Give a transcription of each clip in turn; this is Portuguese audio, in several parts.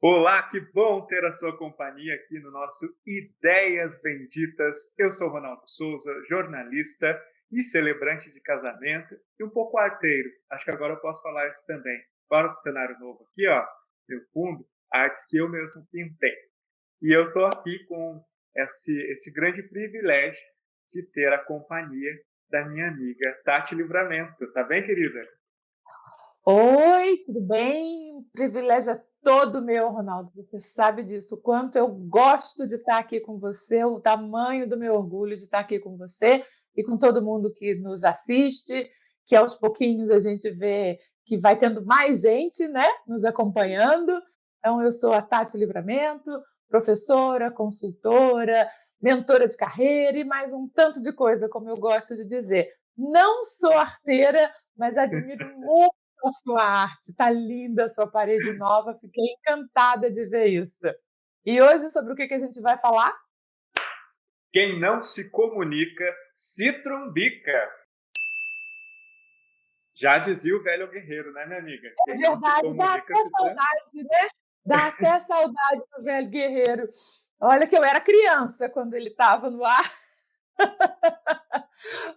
Olá, que bom ter a sua companhia aqui no nosso Ideias Benditas. Eu sou Ronaldo Souza, jornalista e celebrante de casamento e um pouco arteiro. Acho que agora eu posso falar isso também. Agora do cenário novo aqui, ó, meu fundo, artes que eu mesmo pintei. E eu estou aqui com esse grande privilégio de ter a companhia da minha amiga Tati Livramento. Tá bem, querida? Oi, tudo bem? O privilégio é todo meu, Ronaldo. Você sabe disso, o quanto eu gosto de estar aqui com você, o tamanho do meu orgulho de estar aqui com você e com todo mundo que nos assiste, que aos pouquinhos a gente vê que vai tendo mais gente, né, nos acompanhando. Então, eu sou a Tati Livramento, professora, consultora, mentora de carreira e mais um tanto de coisa, como eu gosto de dizer. Não sou arteira, mas admiro muito a sua arte, está linda a sua parede nova, fiquei encantada de ver isso. E hoje sobre o que a gente vai falar? Quem não se comunica se trumbica. Já dizia o velho guerreiro, né, minha amiga? É Quem não se verdade, dá comunica até se tran... saudade, né, dá até saudade do velho guerreiro. Olha que eu era criança quando ele estava no ar,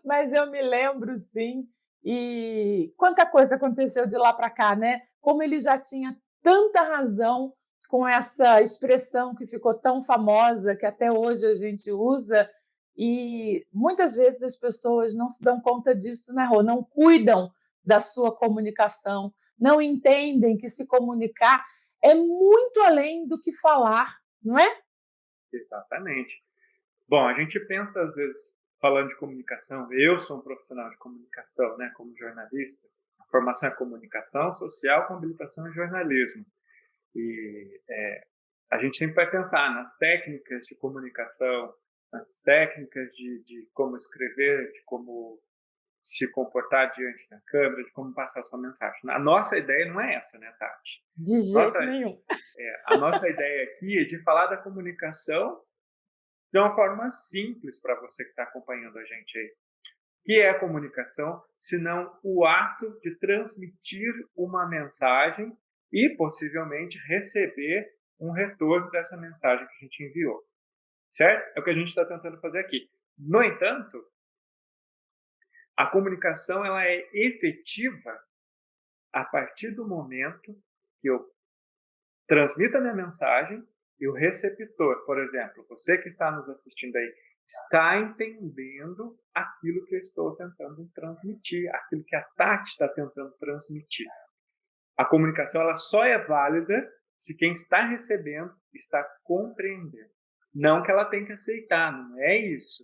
mas eu me lembro sim, e quanta coisa aconteceu de lá para cá, né, como ele já tinha tanta razão com essa expressão que ficou tão famosa, que até hoje a gente usa, e muitas vezes as pessoas não se dão conta disso, né, Rô? Não cuidam da sua comunicação, não entendem que se comunicar é muito além do que falar, não é? Exatamente. Bom, a gente pensa, às vezes, falando de comunicação, eu sou um profissional de comunicação, né, como jornalista. A formação é comunicação social com habilitação em jornalismo. E a gente sempre vai pensar nas técnicas de comunicação, nas técnicas de como escrever, de como se comportar diante da câmera, de como passar a sua mensagem. A nossa ideia não é essa, né, Tati? De Nossa, jeito nenhum. a nossa ideia aqui é de falar da comunicação de uma forma simples para você que está acompanhando a gente aí. O que é a comunicação, senão o ato de transmitir uma mensagem e possivelmente receber um retorno dessa mensagem que a gente enviou, certo? É o que a gente está tentando fazer aqui. No entanto, a comunicação ela é efetiva a partir do momento que eu transmito a minha mensagem e o receptor, por exemplo, você que está nos assistindo aí, está entendendo aquilo que eu estou tentando transmitir, aquilo que a Tati está tentando transmitir. A comunicação ela só é válida se quem está recebendo está compreendendo. Não que ela tem que aceitar, não é isso.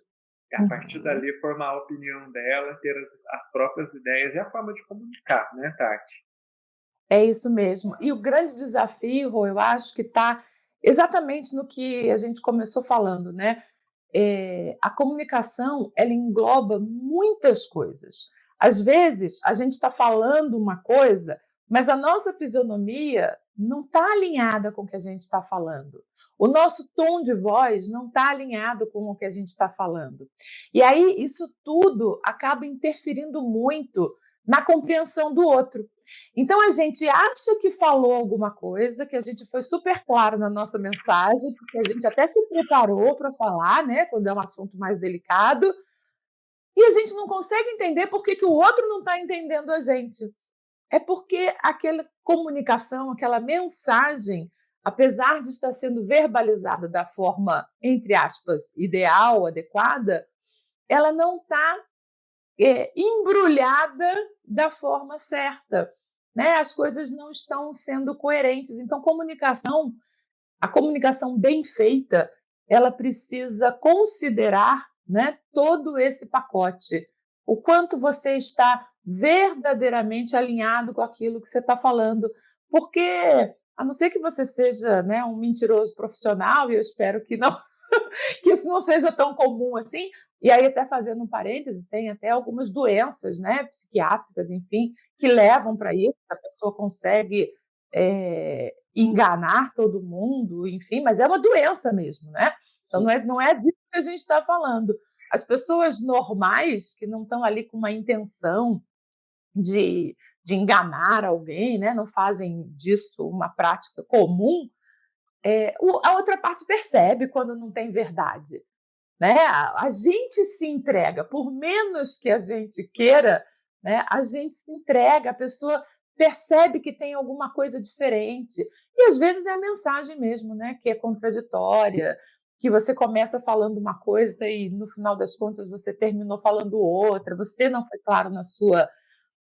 É a partir Uhum. dali formar a opinião dela, ter as próprias ideias e a forma de comunicar, né, Tati? É isso mesmo. E o grande desafio, Rô, eu acho que está exatamente no que a gente começou falando, né? A comunicação, ela engloba muitas coisas. Às vezes, a gente está falando uma coisa, mas a nossa fisionomia não está alinhada com o que a gente está falando. O nosso tom de voz não está alinhado com o que a gente está falando. E aí, isso tudo acaba interferindo muito na compreensão do outro. Então a gente acha que falou alguma coisa, que a gente foi super claro na nossa mensagem, porque a gente até se preparou para falar, né, quando é um assunto mais delicado, e a gente não consegue entender por que, que o outro não está entendendo a gente. É porque aquela comunicação, aquela mensagem, apesar de estar sendo verbalizada da forma, entre aspas, ideal, adequada, ela não está embrulhada da forma certa, né? As coisas não estão sendo coerentes. Então, a comunicação bem feita, ela precisa considerar, né, todo esse pacote. O quanto você está verdadeiramente alinhado com aquilo que você está falando. Porque, a não ser que você seja, né, um mentiroso profissional, e eu espero que não, que isso não seja tão comum assim. E aí, até fazendo um parêntese, tem até algumas doenças, né, psiquiátricas, enfim, que levam para isso, a pessoa consegue enganar todo mundo, enfim, mas é uma doença mesmo, né? Então, Sim. não é disso que a gente está falando. As pessoas normais, que não estão ali com uma intenção de, de enganar alguém, né, não fazem disso uma prática comum, a outra parte percebe quando não tem verdade, né? A gente se entrega, por menos que a gente queira, né? A gente se entrega, a pessoa percebe que tem alguma coisa diferente. E às vezes é a mensagem mesmo, né? Que é contraditória, que você começa falando uma coisa e no final das contas você terminou falando outra, você não foi claro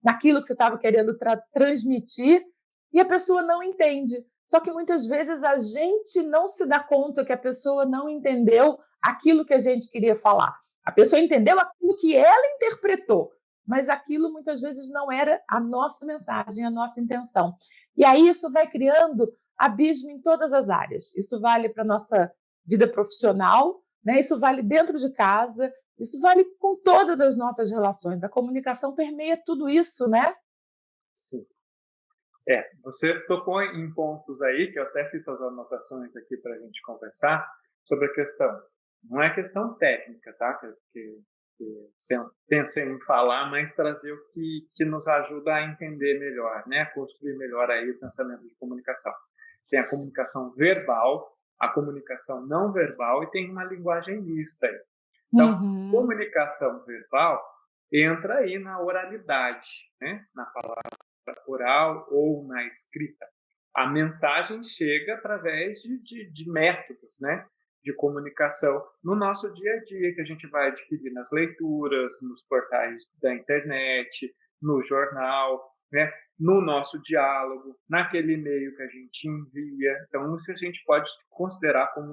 naquilo que você estava querendo transmitir e a pessoa não entende. Só que muitas vezes a gente não se dá conta que a pessoa não entendeu aquilo que a gente queria falar. A pessoa entendeu aquilo que ela interpretou, mas aquilo muitas vezes não era a nossa mensagem, a nossa intenção. E aí isso vai criando abismo em todas as áreas. Isso vale para a nossa vida profissional, né? Isso vale dentro de casa, isso vale com todas as nossas relações. A comunicação permeia tudo isso, né? Sim. Você tocou em pontos aí, que eu até fiz as anotações aqui para a gente conversar, sobre a questão. Não é questão técnica, tá? Que pensei em falar, mas trazer o que nos ajuda a entender melhor, né? Construir melhor aí o pensamento de comunicação. Tem a comunicação verbal, a comunicação não verbal e tem uma linguagem mista aí. Então, comunicação verbal entra aí na oralidade, né? Na oral ou na escrita. A mensagem chega através de métodos, né, de comunicação no nosso dia a dia, que a gente vai adquirir nas leituras, nos portais da internet, no jornal, né, no nosso diálogo, naquele e-mail que a gente envia. Então, isso a gente pode considerar como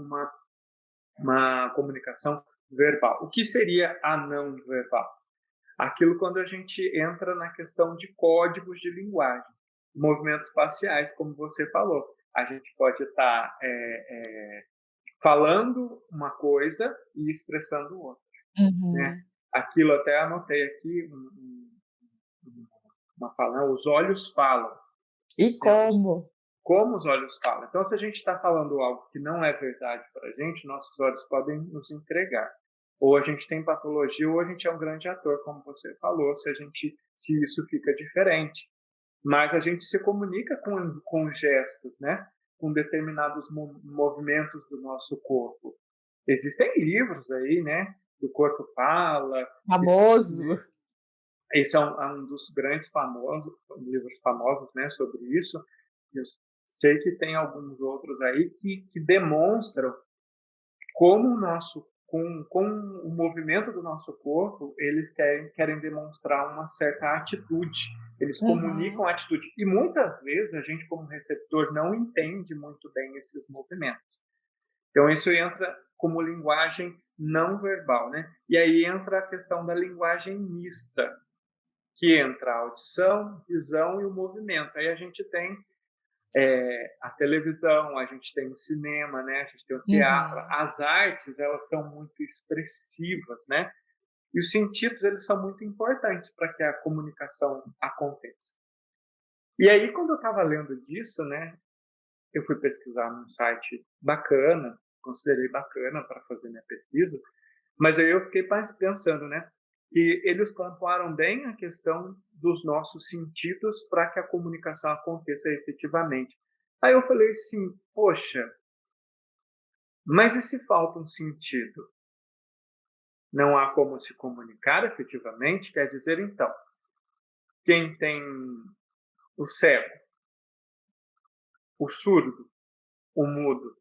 uma comunicação verbal. O que seria a não verbal? Aquilo quando a gente entra na questão de códigos de linguagem, movimentos faciais, como você falou. A gente pode estar falando uma coisa e expressando outra. Né? Aquilo até anotei aqui, uma fala, os olhos falam. E como? Como os olhos falam. Então, se a gente está falando algo que não é verdade para a gente, nossos olhos podem nos entregar. Ou a gente tem patologia, ou a gente é um grande ator, como você falou, se isso fica diferente. Mas a gente se comunica com gestos, né? Com determinados movimentos do nosso corpo. Existem livros aí, né? O Corpo Fala. Famoso. Esse é um dos grandes livros famosos, né? Sobre isso. Eu sei que tem alguns outros aí que demonstram como com o movimento do nosso corpo, eles querem demonstrar uma certa atitude. Eles comunicam a atitude. E muitas vezes a gente, como receptor, não entende muito bem esses movimentos. Então, isso entra como linguagem não verbal, né? E aí entra a questão da linguagem mista, que entra a audição, visão e o movimento. Aí a gente tem a televisão, a gente tem o cinema, né? A gente tem o teatro. As artes, elas são muito expressivas, né? E os sentidos, eles são muito importantes para que a comunicação aconteça. E aí, quando eu estava lendo disso, né? Eu fui pesquisar num site bacana, considerei bacana para fazer minha pesquisa, mas aí eu fiquei pensando, né? Que eles pontuaram bem a questão dos nossos sentidos para que a comunicação aconteça efetivamente. Aí eu falei assim, poxa, mas e se falta um sentido? Não há como se comunicar efetivamente? Quer dizer, então, quem tem o cego, o surdo, o mudo,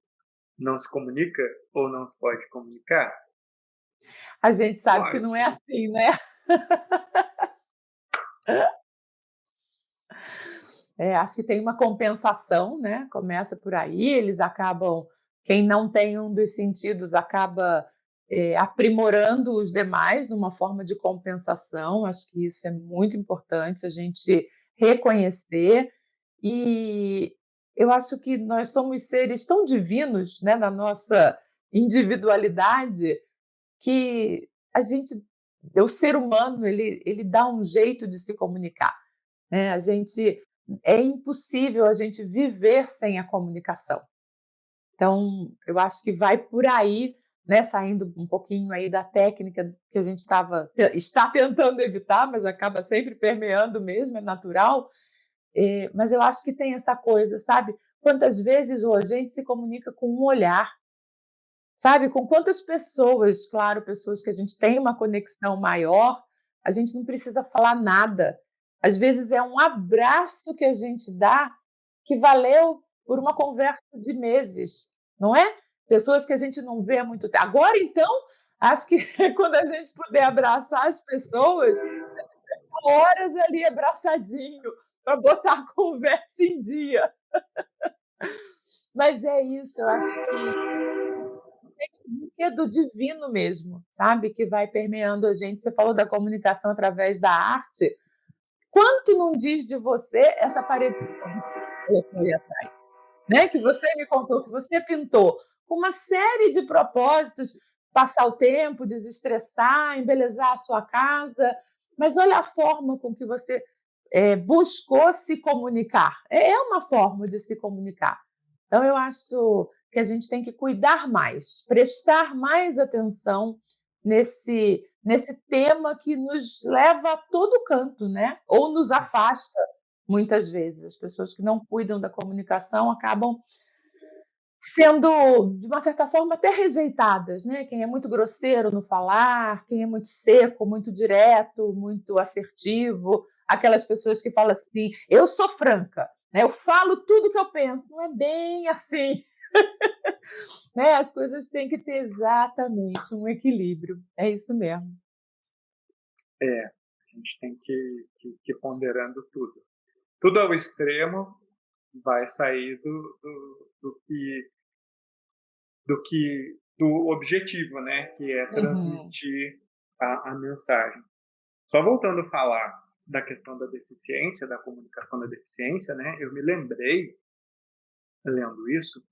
não se comunica ou não se pode comunicar? A gente sabe que Pode. não é assim, né? Acho que tem uma compensação, né? Começa por aí, eles acabam, quem não tem um dos sentidos acaba aprimorando os demais numa forma de compensação. Acho que isso é muito importante a gente reconhecer. E eu acho que nós somos seres tão divinos, né, na nossa individualidade, que o ser humano, ele dá um jeito de se comunicar, né? É impossível a gente viver sem a comunicação. Então, eu acho que vai por aí, né, saindo um pouquinho aí da técnica que a gente está tentando evitar, mas acaba sempre permeando mesmo, é natural. Mas eu acho que tem essa coisa, sabe? quantas vezes a gente se comunica com um olhar, sabe? Com quantas pessoas, claro, pessoas que a gente tem uma conexão maior, a gente não precisa falar nada. Às vezes é um abraço que a gente dá que valeu por uma conversa de meses, não é? Pessoas que a gente não vê há muito tempo. Agora, então, acho que quando a gente puder abraçar as pessoas, horas ali abraçadinho para botar a conversa em dia. Mas é isso, eu acho que é do divino mesmo, sabe, que vai permeando a gente. Você falou da comunicação através da arte. Quanto não diz de você essa parede que você colocou aí atrás, né, que você me contou que você pintou, com uma série de propósitos, passar o tempo, desestressar, embelezar a sua casa, mas olha a forma com que você, buscou se comunicar. É uma forma de se comunicar. Então eu acho que a gente tem que cuidar mais, prestar mais atenção nesse tema que nos leva a todo canto, né, ou nos afasta, muitas vezes. As pessoas que não cuidam da comunicação acabam sendo, de uma certa forma, até rejeitadas, né. Quem é muito grosseiro no falar, quem é muito seco, muito direto, muito assertivo, aquelas pessoas que falam assim: "Eu sou franca, né, eu falo tudo que eu penso", não é bem assim, né, as coisas têm que ter exatamente um equilíbrio, é isso mesmo. É, a gente tem que ir ponderando tudo. Tudo ao extremo vai sair do objetivo, né, que é Uhum. transmitir a mensagem. Só voltando a falar da questão da deficiência, da comunicação da deficiência, né, eu me lembrei, lendo isso,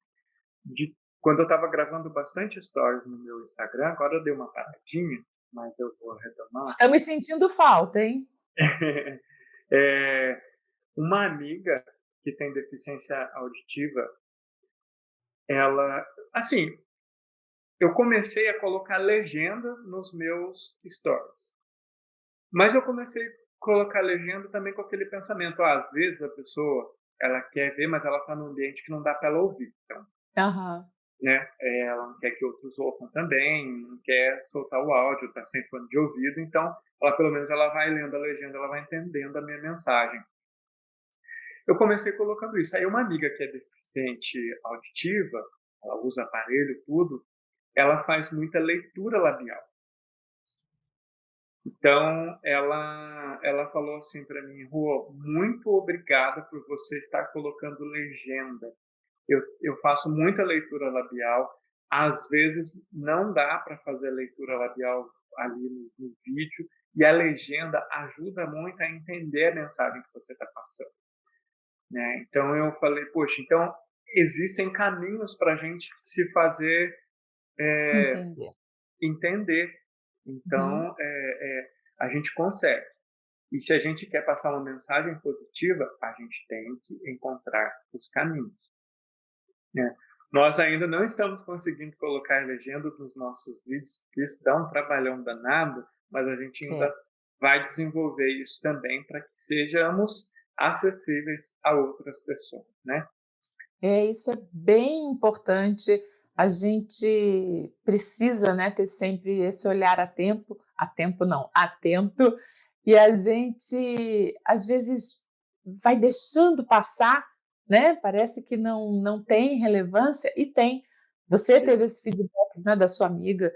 de quando eu estava gravando bastante stories no meu Instagram. Agora eu dei uma paradinha, mas eu vou retomar. Estamos sentindo falta, hein? É, uma amiga que tem deficiência auditiva, ela, assim, eu comecei a colocar legenda nos meus stories, mas eu comecei a colocar legenda também com aquele pensamento: às vezes a pessoa ela quer ver, mas ela está num ambiente que não dá para ela ouvir. Então, Aham. né, ela não quer que outros ouçam também, não quer soltar o áudio, está sem fone de ouvido, então ela pelo menos ela vai lendo a legenda, ela vai entendendo a minha mensagem. Eu comecei colocando isso. Aí uma amiga que é deficiente auditiva, ela usa aparelho, tudo, ela faz muita leitura labial. Então, ela falou assim para mim: "Rô, muito obrigada por você estar colocando legenda. Eu faço muita leitura labial, às vezes não dá para fazer leitura labial ali no vídeo, e a legenda ajuda muito a entender a mensagem que você está passando", né. Então eu falei: "Poxa, então existem caminhos para a gente se fazer Entender. entender. Uhum. Então, a gente consegue. E se a gente quer passar uma mensagem positiva, a gente tem que encontrar os caminhos, né. Nós ainda não estamos conseguindo colocar legenda nos nossos vídeos, porque isso dá um trabalhão danado, mas a gente É. ainda vai desenvolver isso também para que sejamos acessíveis a outras pessoas, né. Isso é bem importante. A gente precisa, né, ter sempre esse olhar a tempo não, atento, e a gente, às vezes, vai deixando passar, né, parece que não tem relevância, e tem. Você Sim, teve esse feedback, né, da sua amiga,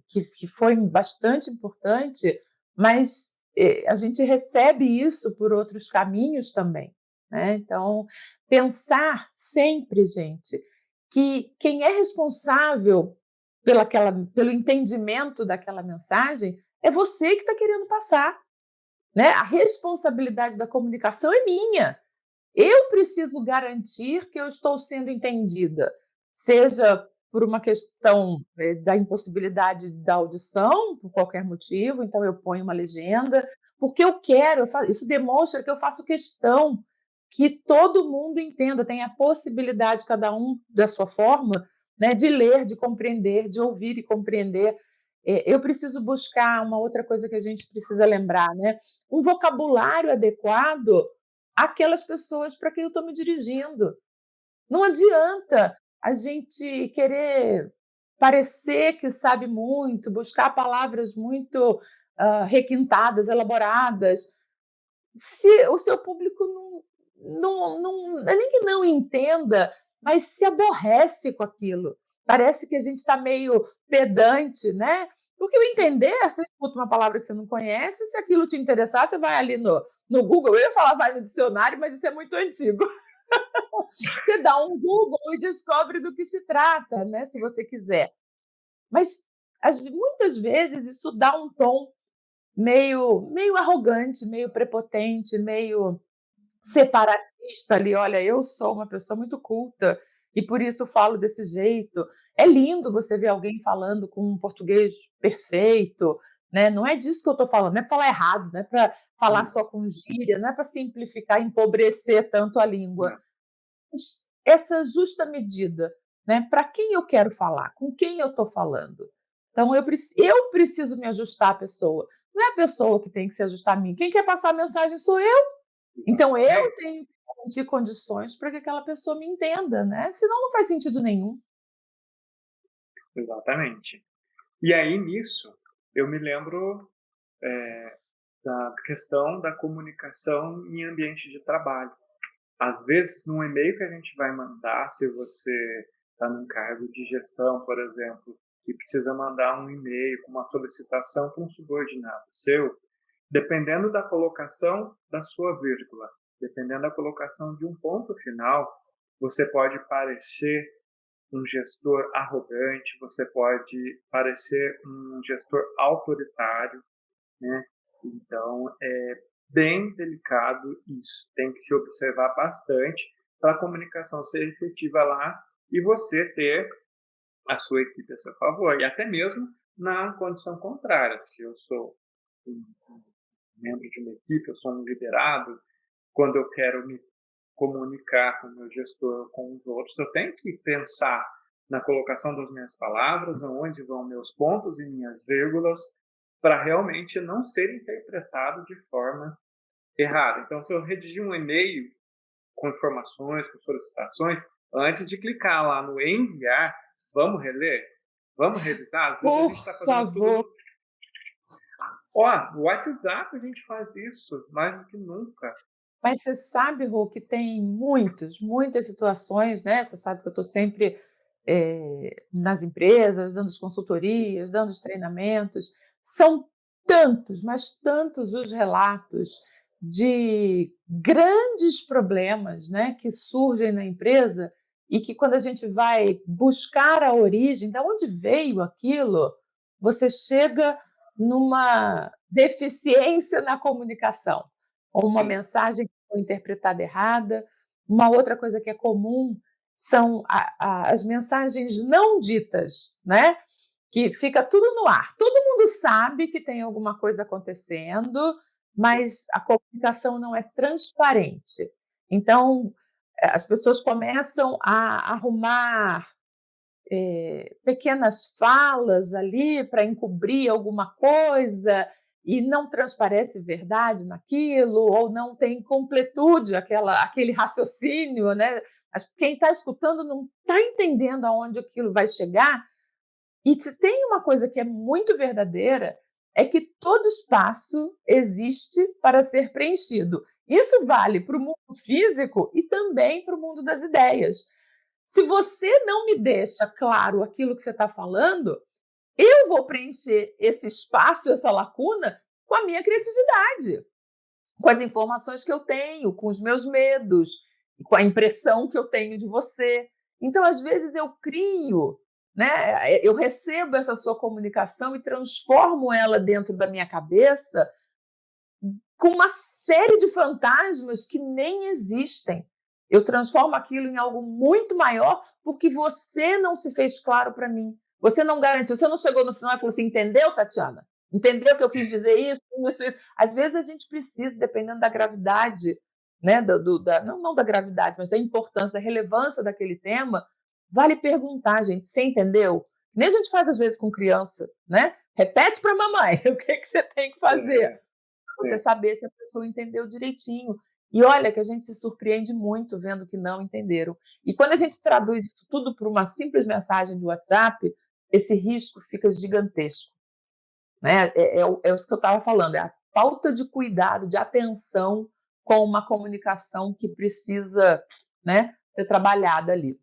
que foi bastante importante, mas, a gente recebe isso por outros caminhos também, né, então pensar sempre, gente, que quem é responsável pelo entendimento daquela mensagem é você que está querendo passar, né? A responsabilidade da comunicação é minha. Eu preciso garantir que eu estou sendo entendida, seja por uma questão, da impossibilidade da audição, por qualquer motivo, então eu ponho uma legenda, porque eu quero, isso demonstra que eu faço questão que todo mundo entenda, tenha a possibilidade, cada um da sua forma, né, de ler, de compreender, de ouvir e compreender. Eu preciso buscar uma outra coisa que a gente precisa lembrar, né, um vocabulário adequado aquelas pessoas para quem eu estou me dirigindo. Não adianta a gente querer parecer que sabe muito, buscar palavras muito requintadas, elaboradas, se o seu público não é nem que não entenda, mas se aborrece com aquilo. Parece que a gente está meio pedante, né? Porque o entender, você escuta uma palavra que você não conhece, se aquilo te interessar, você vai ali no Google. Eu ia falar vai no dicionário, mas isso é muito antigo. Você dá um Google e descobre do que se trata, né? Se você quiser. Mas muitas vezes isso dá um tom meio arrogante, meio prepotente, meio separatista ali. Olha, eu sou uma pessoa muito culta e por isso falo desse jeito. É lindo você ver alguém falando com um português perfeito, né? Não é disso que eu estou falando, não é para falar errado, não é para falar só com gíria, não é para simplificar, empobrecer tanto a língua. Não, Essa justa medida, né? Para quem eu quero falar, com quem eu estou falando. Então, eu preciso me ajustar à pessoa. Não é a pessoa que tem que se ajustar a mim. Quem quer passar a mensagem sou eu. Então, eu exatamente. tenho que garantir condições para que aquela pessoa me entenda, né? Senão não faz sentido nenhum. Exatamente. E aí, nisso, eu me lembro da questão da comunicação em ambiente de trabalho. Às vezes, num e-mail que a gente vai mandar, se você está num cargo de gestão, por exemplo, e precisa mandar um e-mail com uma solicitação para um subordinado seu, dependendo da colocação da sua vírgula, dependendo da colocação de um ponto final, você pode parecer um gestor arrogante, você pode parecer um gestor autoritário, né? Então, é bem delicado isso. Tem que se observar bastante para a comunicação ser efetiva lá e você ter a sua equipe a seu favor. E até mesmo na condição contrária. Se eu sou um membro de uma equipe, eu sou um liderado, quando eu quero me comunicar com o meu gestor, com os outros, eu tenho que pensar na colocação das minhas palavras, aonde vão meus pontos e minhas vírgulas, para realmente não ser interpretado de forma errada. Então, se eu redigir um e-mail com informações, com solicitações, antes de clicar lá no enviar, vamos reler? Vamos revisar? Às vezes a Por gente está fazendo tudo favor. no... no WhatsApp a gente faz isso mais do que nunca. Mas você sabe, Rô, que tem muitas situações, né? Você sabe que eu estou sempre nas empresas, dando as Sim, consultorias, dando os treinamentos. São tantos, mas tantos os relatos de grandes problemas, né, que surgem na empresa e que quando a gente vai buscar a origem, de onde veio aquilo, você chega numa deficiência na comunicação, ou uma sim, mensagem que foi interpretada errada. Uma outra coisa que é comum são as mensagens não ditas, né? Que fica tudo no ar. Todo mundo sabe que tem alguma coisa acontecendo, sim, mas a comunicação não é transparente. Então, as pessoas começam a arrumar pequenas falas ali para encobrir alguma coisa e não transparece verdade naquilo, ou não tem completude aquele raciocínio, né? Quem está escutando não está entendendo aonde aquilo vai chegar. E se tem uma coisa que é muito verdadeira, é que todo espaço existe para ser preenchido. Isso vale para o mundo físico e também para o mundo das ideias. Se você não me deixa claro aquilo que você está falando, eu vou preencher esse espaço, essa lacuna, com a minha criatividade, com as informações que eu tenho, com os meus medos, com a impressão que eu tenho de você. Então, às vezes, eu crio, né? Eu recebo essa sua comunicação e transformo ela dentro da minha cabeça com uma série de fantasmas que nem existem. Eu transformo aquilo em algo muito maior porque você não se fez claro para mim. Você não garantiu, você não chegou no final e falou assim: entendeu, Tatiana? Entendeu que eu quis dizer isso, isso, isso? Às vezes a gente precisa, dependendo da gravidade, né, não da gravidade, mas da importância, da relevância daquele tema, vale perguntar, gente, você entendeu? Nem a gente faz às vezes com criança, né? Repete para a mamãe o que você tem que fazer é, você é, saber se a pessoa entendeu direitinho. E olha que a gente se surpreende muito vendo que não entenderam. E quando a gente traduz isso tudo para uma simples mensagem de WhatsApp, esse risco fica gigantesco, né? É isso que eu estava falando, é a falta de cuidado, de atenção com uma comunicação que precisa, né, ser trabalhada ali.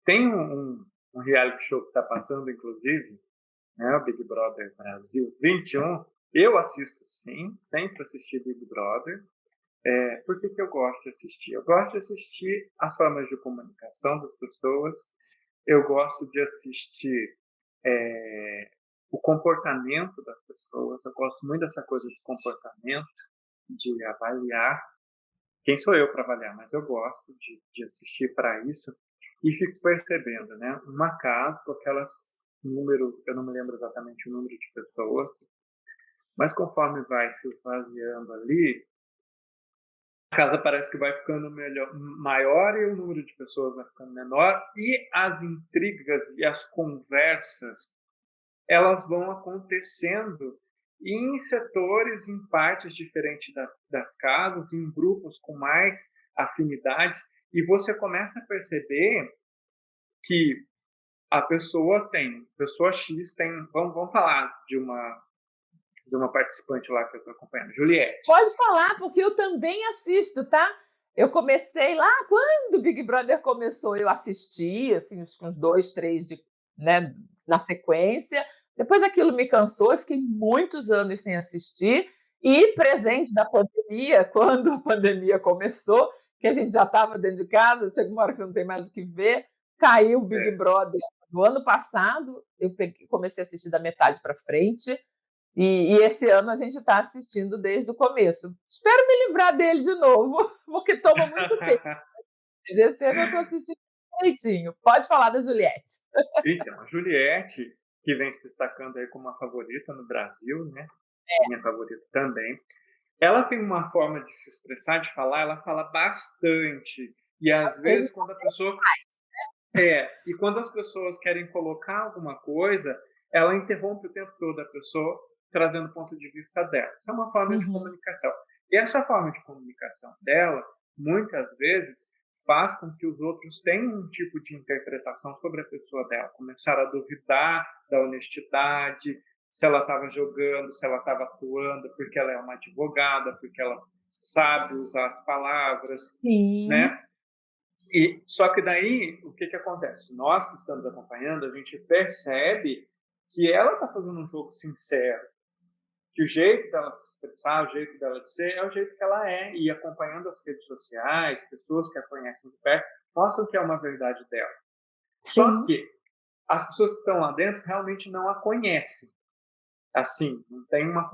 Tem um reality show que está passando, inclusive, né, o Big Brother Brasil 21. Eu assisto sim, sempre assisti Big Brother. Por que eu gosto de assistir? Eu gosto de assistir as formas de comunicação das pessoas, eu gosto de assistir o comportamento das pessoas, eu gosto muito dessa coisa de comportamento, de avaliar. Quem sou eu para avaliar? Mas eu gosto de assistir para isso e fico percebendo, né? Uma casa com aquelas número, eu não me lembro exatamente o número de pessoas, mas conforme vai se esvaziando ali, a casa parece que vai ficando maior e o número de pessoas vai ficando menor e as intrigas e as conversas elas vão acontecendo em setores, em partes diferentes das casas, em grupos com mais afinidades, e você começa a perceber que a pessoa X tem, vamos falar de uma participante lá que eu estou acompanhando, Juliette. Pode falar, porque eu também assisto, tá? Eu comecei lá quando o Big Brother começou, eu assisti, assim, uns 2, 3 né, na sequência. Depois aquilo me cansou, eu fiquei muitos anos sem assistir. E presente da pandemia, quando a pandemia começou, que a gente já estava dentro de casa, chega uma hora que você não tem mais o que ver, caiu o Big Brother no ano passado, comecei a assistir da metade para frente. E esse ano a gente está assistindo desde o começo. Espero me livrar dele de novo, porque toma muito tempo. Mas esse ano eu estou assistindo direitinho. Pode falar da Juliette. Então, a Juliette, que vem se destacando aí como uma favorita no Brasil, né? Minha favorita também. Ela tem uma forma de se expressar, de falar, ela fala bastante. E às vezes, quando a pessoa. E quando as pessoas querem colocar alguma coisa, ela interrompe o tempo todo a pessoa, trazendo o ponto de vista dela. Isso é uma forma de Uhum. comunicação. E essa forma de comunicação dela, muitas vezes, faz com que os outros tenham um tipo de interpretação sobre a pessoa dela, começar a duvidar da honestidade, se ela estava jogando, se ela estava atuando, porque ela é uma advogada, porque ela sabe usar as palavras, Sim. né? E só que daí, o que acontece? Nós que estamos acompanhando, a gente percebe que ela está fazendo um jogo sincero, que o jeito dela se expressar, o jeito dela de ser, é o jeito que ela é. E acompanhando as redes sociais, pessoas que a conhecem de perto, mostram que é uma verdade dela. Só Sim. que as pessoas que estão lá dentro realmente não a conhecem. Assim,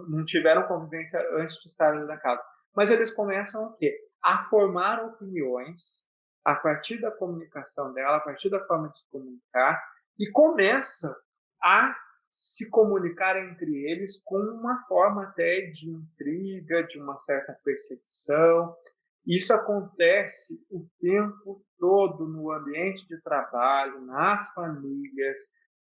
não tiveram convivência antes de estarem na casa. Mas eles começam o quê? A formar opiniões a partir da comunicação dela, a partir da forma de se comunicar, e começam a se comunicar entre eles com uma forma até de intriga, de uma certa perseguição. Isso acontece o tempo todo no ambiente de trabalho, nas famílias.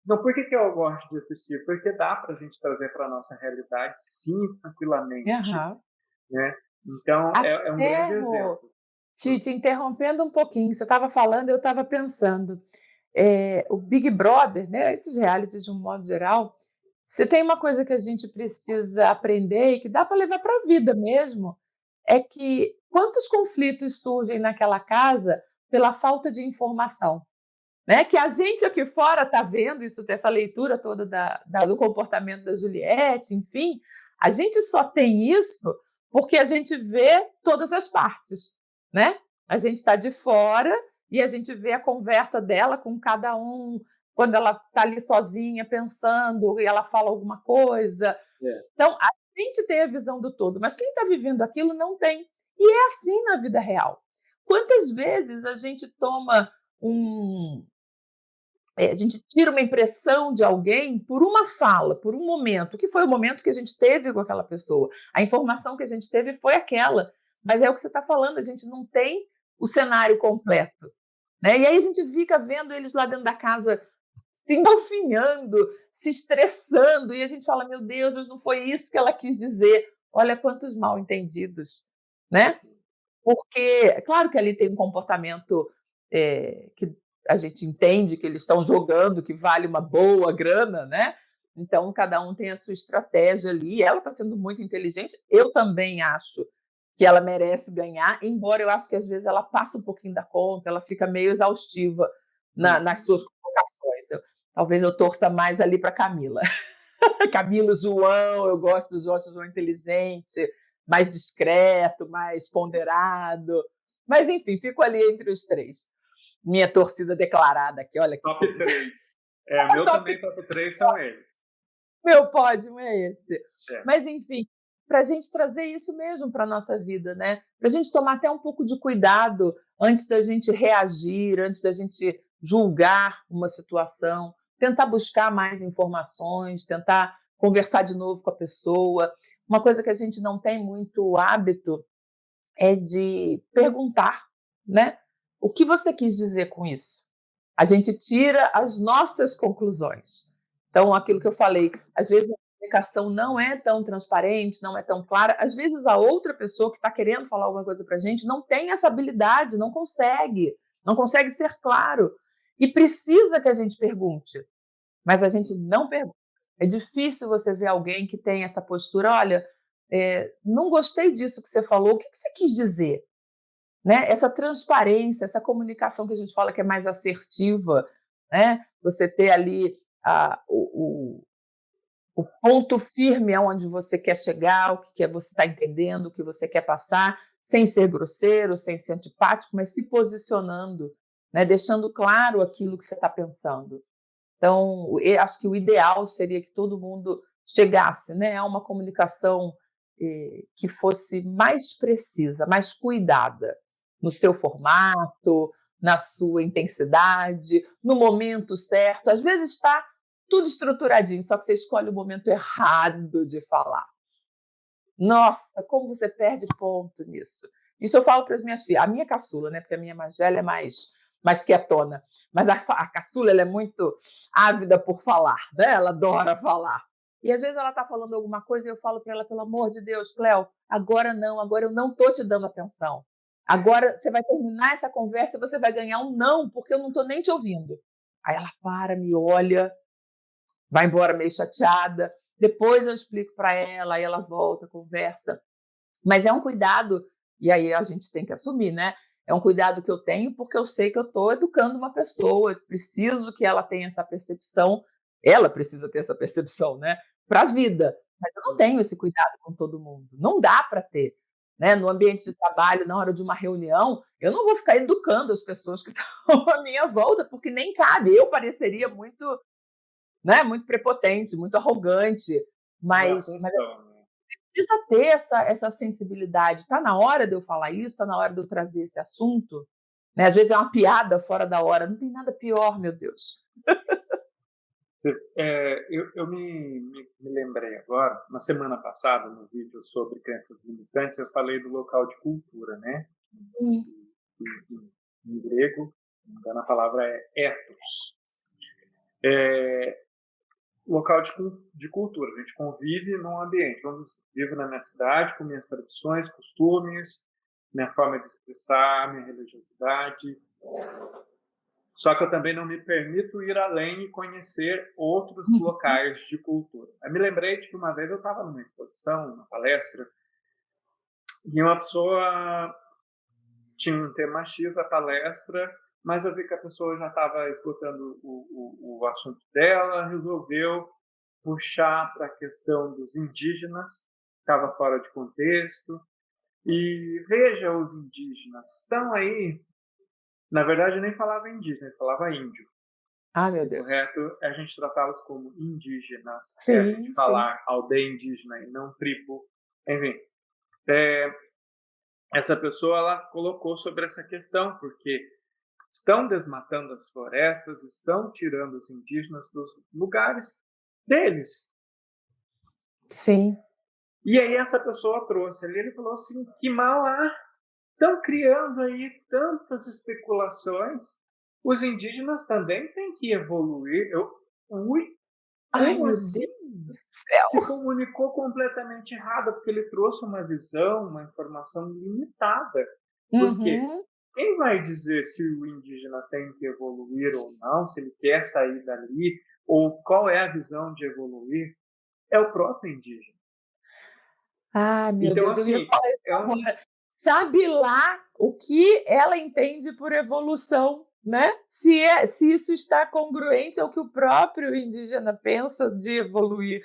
Não, por que eu gosto de assistir? Porque dá para a gente trazer para a nossa realidade, sim, tranquilamente. Aham. Né? Então, é um grande Até, Rô, exemplo. te interrompendo um pouquinho, você estava falando, eu estava pensando. O Big Brother, né, esses realities de um modo geral, se tem uma coisa que a gente precisa aprender e que dá para levar para a vida mesmo, é que quantos conflitos surgem naquela casa pela falta de informação, né? Que a gente aqui fora está vendo isso, essa leitura toda do comportamento da Juliette, enfim, a gente só tem isso porque a gente vê todas as partes, né? A gente está de fora e a gente vê a conversa dela com cada um, quando ela está ali sozinha pensando e ela fala alguma coisa. É. Então, a gente tem a visão do todo, mas quem está vivendo aquilo não tem. E é assim na vida real. Quantas vezes a gente toma um, a gente tira uma impressão de alguém por uma fala, por um momento, que foi o momento que a gente teve com aquela pessoa. A informação que a gente teve foi aquela. Mas é o que você está falando, a gente não tem o cenário completo. Né? E aí a gente fica vendo eles lá dentro da casa se engalfinhando, se estressando, e a gente fala, meu Deus, não foi isso que ela quis dizer. Olha quantos mal entendidos, né? porque é claro que ali tem um comportamento, que a gente entende que eles estão jogando, que vale uma boa grana, né, então cada um tem a sua estratégia ali, ela está sendo muito inteligente, eu também acho que ela merece ganhar, embora eu acho que às vezes ela passa um pouquinho da conta, ela fica meio exaustiva nas suas Uhum. colocações. Talvez eu torça mais ali para Camila. Camila, João, eu gosto do João, acho o João inteligente, mais discreto, mais ponderado. Mas, enfim, fico ali entre os três. Minha torcida declarada aqui, olha que Top coisa. 3. Meu Top, também, top 3 são eles. meu pódio é esse. É. Mas, enfim, para a gente trazer isso mesmo para a nossa vida, né? Para a gente tomar até um pouco de cuidado antes da gente reagir, antes da gente julgar uma situação, tentar buscar mais informações, tentar conversar de novo com a pessoa. Uma coisa que a gente não tem muito hábito é de perguntar, né? O que você quis dizer com isso? A gente tira as nossas conclusões. Então, aquilo que eu falei, às vezes a comunicação não é tão transparente, não é tão clara. Às vezes a outra pessoa que está querendo falar alguma coisa para a gente não tem essa habilidade, não consegue ser claro. E precisa que a gente pergunte, mas a gente não pergunta. É difícil você ver alguém que tem essa postura, olha, não gostei disso que você falou, o que você quis dizer? Né? Essa transparência, essa comunicação que a gente fala que é mais assertiva, né? Você ter ali o ponto firme aonde você quer chegar, o que você está entendendo, o que você quer passar, sem ser grosseiro, sem ser antipático, mas se posicionando, né? Deixando claro aquilo que você está pensando. Então, eu acho que o ideal seria que todo mundo chegasse, né, a uma comunicação que fosse mais precisa, mais cuidada, no seu formato, na sua intensidade, no momento certo. Às vezes está tudo estruturadinho, só que você escolhe o momento errado de falar. Nossa, como você perde ponto nisso. Isso eu falo para as minhas filhas. A minha caçula, né? Porque a minha mais velha é mais quietona. Mas a caçula ela é muito ávida por falar, né? Ela adora falar. E às vezes ela está falando alguma coisa e eu falo para ela, pelo amor de Deus, Cléo, agora não, agora eu não estou te dando atenção. Agora você vai terminar essa conversa e você vai ganhar um não, porque eu não estou nem te ouvindo. Aí ela para, me olha, vai embora meio chateada. Depois eu explico para ela, aí ela volta, conversa. Mas é um cuidado, e aí a gente tem que assumir, né? É um cuidado que eu tenho porque eu sei que eu estou educando uma pessoa, eu preciso que ela tenha essa percepção, ela precisa ter essa percepção, né? Para a vida. Mas eu não tenho esse cuidado com todo mundo. Não dá para ter. Né? No ambiente de trabalho, na hora de uma reunião, eu não vou ficar educando as pessoas que estão à minha volta, porque nem cabe. Eu pareceria muito, né, muito prepotente, muito arrogante, Não é a mas função, né? precisa ter essa sensibilidade. Está na hora de eu falar isso, está na hora de eu trazer esse assunto. Né? Às vezes é uma piada fora da hora, não tem nada pior, meu Deus. Eu me lembrei agora, na semana passada, no vídeo sobre crenças limitantes, eu falei do local de cultura, né? Sim. Em grego, se não me engano, a palavra é ethos. É, local de cultura. A gente convive num ambiente. Eu vivo na minha cidade com minhas tradições, costumes, minha forma de expressar, minha religiosidade. Só que eu também não me permito ir além e conhecer outros locais de cultura. Eu me lembrei de que uma vez eu estava numa exposição, numa palestra, e uma pessoa tinha um tema X a palestra, mas eu vi que a pessoa já estava esgotando o assunto dela, resolveu puxar para a questão dos indígenas, estava fora de contexto. E veja, os indígenas estão aí. Na verdade, eu nem falava indígena, eu falava índio. Ah, meu O Deus. correto é a gente tratá-los como indígenas, é a gente Sim, sim. falar aldeia indígena e não tribo. Enfim, é, essa pessoa ela colocou sobre essa questão, porque estão desmatando as florestas, estão tirando os indígenas dos lugares deles. Sim. E aí essa pessoa trouxe ali, ele falou assim, que mal há, estão criando aí tantas especulações, os indígenas também têm que evoluir. Ui, Ai, como meu assim? Deus do Se céu. comunicou completamente errado, porque ele trouxe uma visão, uma informação limitada. Porque Uhum. quem vai dizer se o indígena tem que evoluir ou não, se ele quer sair dali, ou qual é a visão de evoluir, é o próprio indígena. Ai, meu Então, Deus, eu ia assim, falar isso é um agora. Sabe lá o que ela entende por evolução, né? Se isso está congruente ao que o próprio indígena pensa de evoluir.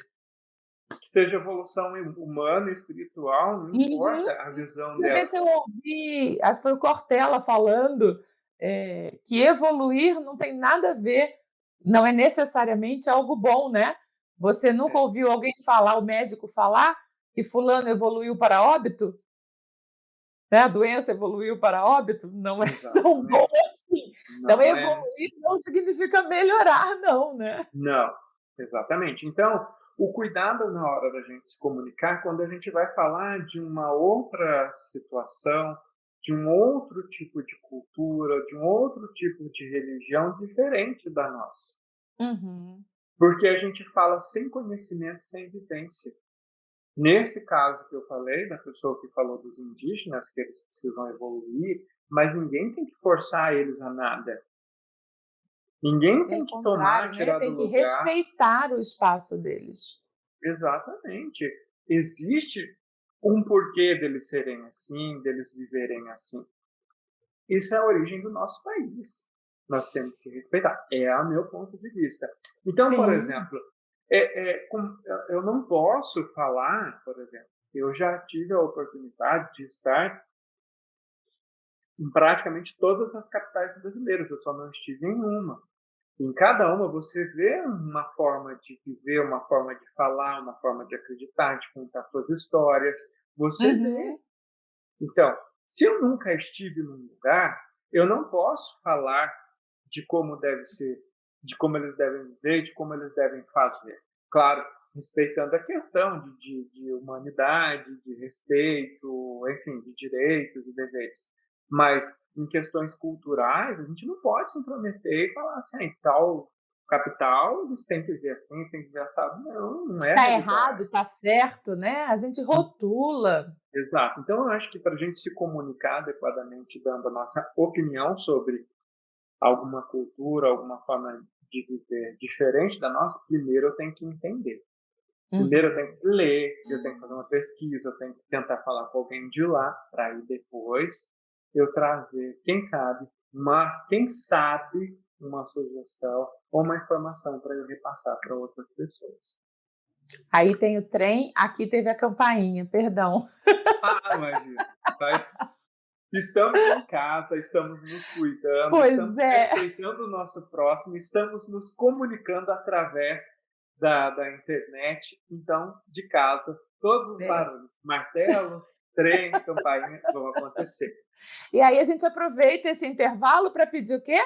que seja evolução humana, espiritual, não Uhum. importa a visão Uma dela. vez eu ouvi, acho que foi o Cortella falando, que evoluir não tem nada a ver, não é necessariamente algo bom, né. Você nunca É, ouviu alguém falar, o médico falar, que fulano evoluiu para óbito? Né, a doença evoluiu para óbito? Não é tão bom exatamente. assim. Então Não é evoluir não significa melhorar não, né. não, exatamente. Então, o cuidado na hora da gente se comunicar, quando a gente vai falar de uma outra situação, de um outro tipo de cultura, de um outro tipo de religião diferente da nossa. Uhum. Porque a gente fala sem conhecimento, sem vivência. Nesse caso que eu falei, da pessoa que falou dos indígenas, que eles precisam evoluir, mas ninguém tem que forçar eles a nada. Ninguém tem Pelo que tomar, contrário, né, tirar do tem que lugar. respeitar o espaço deles. Exatamente. Existe um porquê deles serem assim, deles viverem assim. Isso é a origem do nosso país. Nós temos que respeitar. É o meu ponto de vista. Então, por Sim. exemplo, eu não posso falar, por exemplo, eu já tive a oportunidade de estar em praticamente todas as capitais brasileiras, eu só não estive em uma. Em cada uma você vê uma forma de viver, uma forma de falar, uma forma de acreditar, de contar suas histórias. Você vê. Uhum. Então, se eu nunca estive num lugar, eu não posso falar de como deve ser, de como eles devem viver, de como eles devem fazer. Claro, respeitando a questão de humanidade, de respeito, enfim, de direitos e deveres. Mas em questões culturais, a gente não pode se intrometer e falar assim, em tal capital, eles têm que viver assim, tem que viver assado. Não, não é a Tá realidade. errado, tá certo, né, a gente rotula. Exato. Então, eu acho que para a gente se comunicar adequadamente, dando a nossa opinião sobre alguma cultura, alguma forma de viver diferente da nossa, primeiro eu tenho que entender. Primeiro eu Uhum. tenho que ler, eu tenho que fazer uma pesquisa, eu tenho que tentar falar com alguém de lá, para aí depois eu trazer, quem sabe uma sugestão ou uma informação para eu repassar para outras pessoas. Aí tem o trem, aqui teve a campainha, perdão. Ah, imagina. Faz Estamos em casa, estamos nos cuidando, Pois estamos é. respeitando o nosso próximo, estamos nos comunicando através da internet, então, de casa, todos os É. barulhos, martelo, trem, campainha, vão acontecer. E aí a gente aproveita esse intervalo para pedir o quê?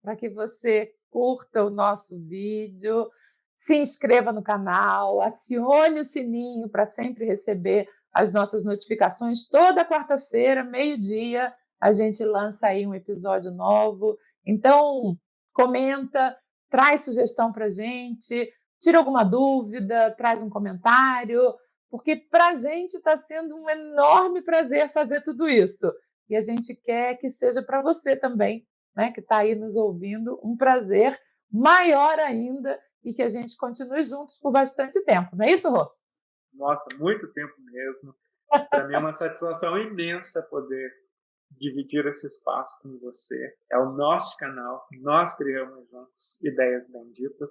Para que você curta o nosso vídeo, se inscreva no canal, acione o sininho para sempre receber as nossas notificações. Toda quarta-feira, meio-dia, a gente lança aí um episódio novo. Então, comenta, traz sugestão para a gente, tira alguma dúvida, traz um comentário, porque para a gente está sendo um enorme prazer fazer tudo isso. E a gente quer que seja para você também, né, que está aí nos ouvindo, um prazer maior ainda e que a gente continue juntos por bastante tempo. Não é isso, Rô? Nossa, muito tempo mesmo. Para mim é uma satisfação imensa poder dividir esse espaço com você. É o nosso canal, nós criamos juntos ideias benditas.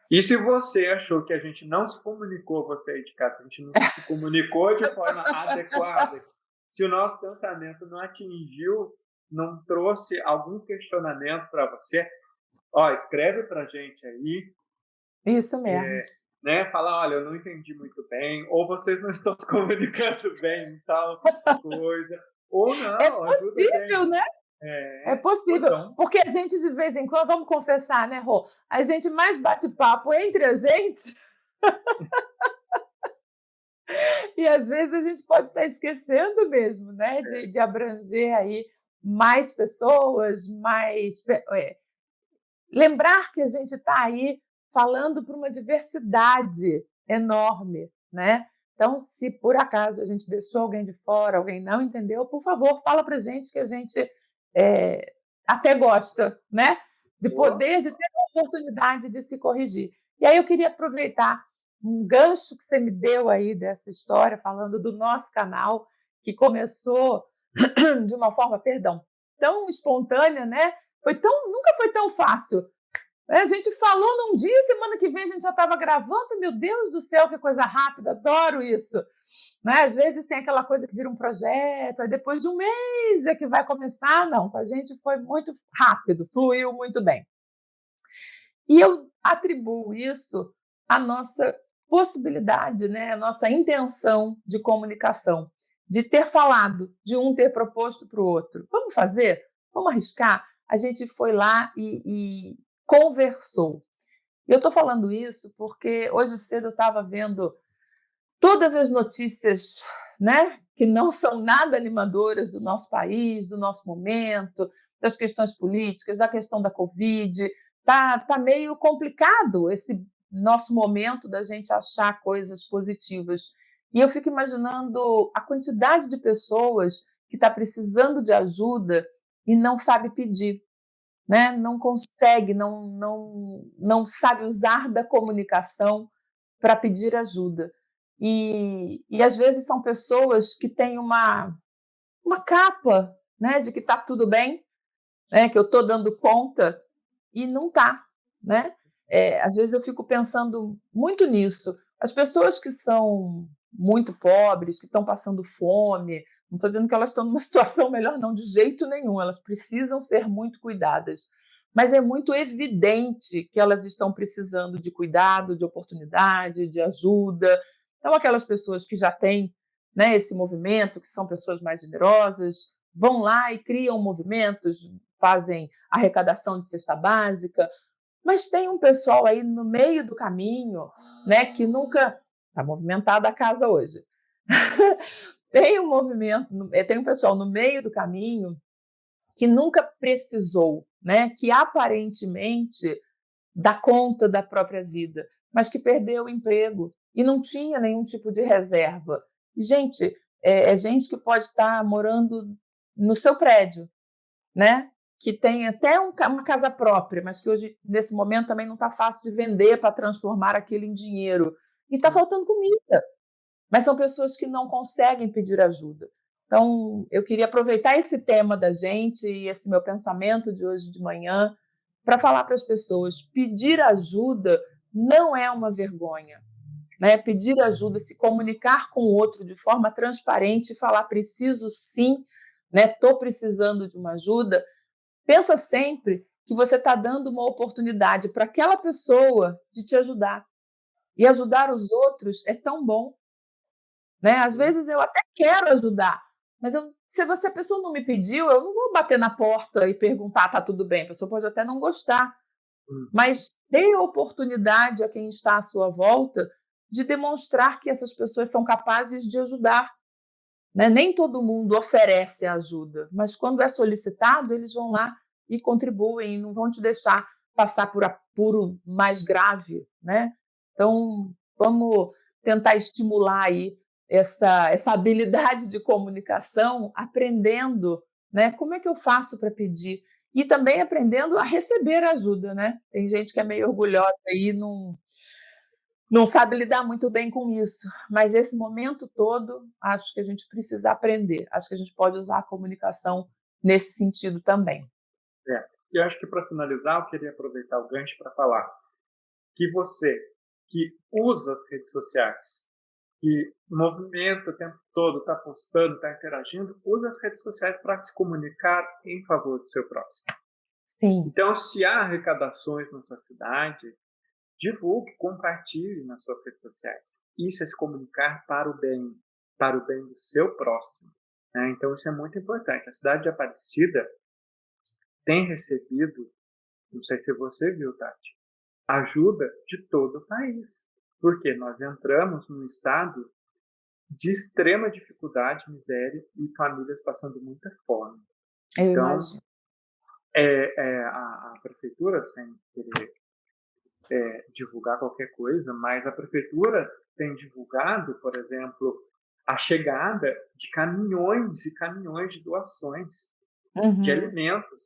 E se você achou que a gente não se comunicou, você aí de casa, a gente não se comunicou de forma adequada, se o nosso pensamento não atingiu, não trouxe algum questionamento para você, ó, escreve para a gente aí, Isso mesmo. né? Fala, olha, eu não entendi muito bem, ou vocês não estão se comunicando bem em tal coisa, ou É não, ajuda a possível, gente. né? É Ou possível, então, porque a gente de vez em quando, vamos confessar, né, Rô? A gente mais bate papo entre a gente e às vezes a gente pode estar esquecendo mesmo, né, de abranger aí mais pessoas, lembrar que a gente está aí falando para uma diversidade enorme, né? Então, se por acaso a gente deixou alguém de fora, alguém não entendeu, por favor, fala para a gente que a gente até gosta, né? De Boa. poder, de ter a oportunidade de se corrigir. E aí eu queria aproveitar um gancho que você me deu aí dessa história, falando do nosso canal, que começou de uma forma, perdão, tão espontânea, né? Nunca foi tão fácil. A gente falou num dia, semana que vem a gente já estava gravando. Meu Deus do céu, que coisa rápida, adoro isso. Né? Às vezes tem aquela coisa que vira um projeto, aí depois de um mês é que vai começar. Não, com a gente foi muito rápido, fluiu muito bem. E eu atribuo isso à nossa possibilidade, né? À nossa intenção de comunicação, de ter falado, de um ter proposto para o outro. Vamos fazer? Vamos arriscar? A gente foi lá e conversou. Eu estou falando isso porque hoje cedo eu estava vendo todas as notícias, né, que não são nada animadoras do nosso país, do nosso momento, das questões políticas, da questão da Covid. Tá meio complicado esse nosso momento da gente achar coisas positivas. E eu fico imaginando a quantidade de pessoas que está precisando de ajuda e não sabe pedir, né? Não consegue, não sabe usar da comunicação para pedir ajuda. E às vezes são pessoas que têm uma capa, né, de que está tudo bem, né, que eu estou dando conta, e não está. Né? Às vezes eu fico pensando muito nisso. As pessoas que são muito pobres, que estão passando fome, não estou dizendo que elas estão numa situação melhor, não, de jeito nenhum, elas precisam ser muito cuidadas. Mas é muito evidente que elas estão precisando de cuidado, de oportunidade, de ajuda. Então, aquelas pessoas que já têm, né, esse movimento, que são pessoas mais generosas, vão lá e criam movimentos, fazem arrecadação de cesta básica, mas tem um pessoal aí no meio do caminho, né, que nunca está movimentada a casa hoje. Tem um pessoal no meio do caminho que nunca precisou, né, que aparentemente dá conta da própria vida, mas que perdeu o emprego e não tinha nenhum tipo de reserva. Gente, é gente que pode estar morando no seu prédio, né? Que tem até uma casa própria, mas que hoje, nesse momento, também não está fácil de vender para transformar aquilo em dinheiro. E está faltando comida. Mas são pessoas que não conseguem pedir ajuda. Então, eu queria aproveitar esse tema da gente e esse meu pensamento de hoje de manhã para falar para as pessoas: pedir ajuda não é uma vergonha. Né? Pedir ajuda, se comunicar com o outro de forma transparente e falar: preciso sim, estou precisando de uma ajuda. Pensa sempre que você está dando uma oportunidade para aquela pessoa de te ajudar. E ajudar os outros é tão bom. Né? Às vezes eu até quero ajudar, mas se a pessoa não me pediu, eu não vou bater na porta e perguntar: está tudo bem? A pessoa pode até não gostar, mas dê oportunidade a quem está à sua volta de demonstrar que essas pessoas são capazes de ajudar. Né? Nem todo mundo oferece ajuda, mas quando é solicitado, eles vão lá e contribuem, não vão te deixar passar por apuro mais grave. Né? Então, vamos tentar estimular aí essa habilidade de comunicação, aprendendo, né, como é que eu faço para pedir. E também aprendendo a receber ajuda. Né? Tem gente que é meio orgulhosa e não sabe lidar muito bem com isso, mas esse momento todo, acho que a gente precisa aprender. Acho que a gente pode usar a comunicação nesse sentido também. E acho que, para finalizar, eu queria aproveitar o gancho para falar que você, que usa as redes sociais, que movimenta o tempo todo, está postando, está interagindo, usa as redes sociais para se comunicar em favor do seu próximo. Sim. Então, se há arrecadações na sua cidade, divulgue, compartilhe nas suas redes sociais. Isso é se comunicar para o bem do seu próximo. Né? Então, isso é muito importante. A cidade de Aparecida tem recebido, não sei se você viu, Tati, ajuda de todo o país. Porque nós entramos num estado de extrema dificuldade, miséria e famílias passando muita fome. Eu Então, imagino. a prefeitura, sem querer divulgar qualquer coisa, mas a prefeitura tem divulgado, por exemplo, a chegada de caminhões e caminhões de doações de Uhum. alimentos,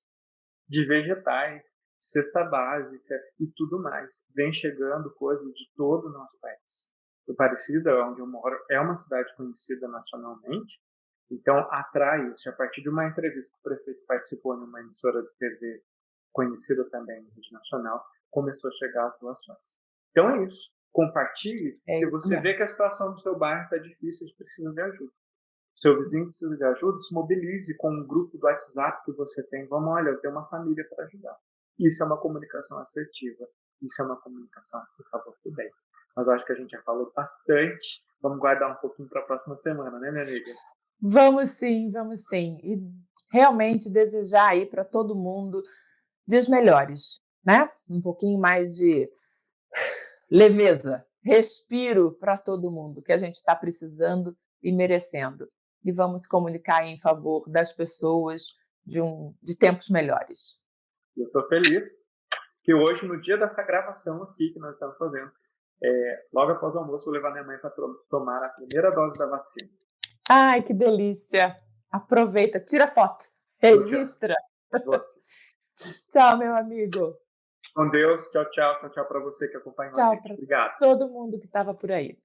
de vegetais, cesta básica e tudo mais. Vem chegando coisas de todo o nosso país. O Aparecida, onde eu moro, é uma cidade conhecida nacionalmente, então atrai isso. A partir de uma entrevista que o prefeito participou em uma emissora de TV conhecida também em rede nacional, começou a chegar as doações. Então é isso. Compartilhe. É Se isso você vê mesmo. que a situação do seu bairro está difícil, a gente precisa de ajuda. Seu vizinho precisa de ajuda, se mobilize com um grupo do WhatsApp que você tem. Vamos, olha, eu tenho uma família para ajudar. Isso é uma comunicação assertiva. Isso é uma comunicação por favor do bem. Mas eu acho que a gente já falou bastante. Vamos guardar um pouquinho para a próxima semana, né, minha amiga? Vamos sim, vamos sim. E realmente desejar aí para todo mundo dias melhores, né? Um pouquinho mais de leveza, respiro para todo mundo, que a gente está precisando e merecendo. E vamos comunicar em favor das pessoas de tempos melhores. Eu estou feliz que hoje, no dia dessa gravação aqui que nós estamos fazendo, logo após o almoço, eu vou levar minha mãe para tomar a primeira dose da vacina. Ai, que delícia! Aproveita, tira foto, Vou tirar. registra. Vou assim. Tchau, meu amigo. Com Deus. Tchau, tchau. Tchau, tchau para você que acompanhou a Tchau gente. para Obrigado. todo mundo que estava por aí.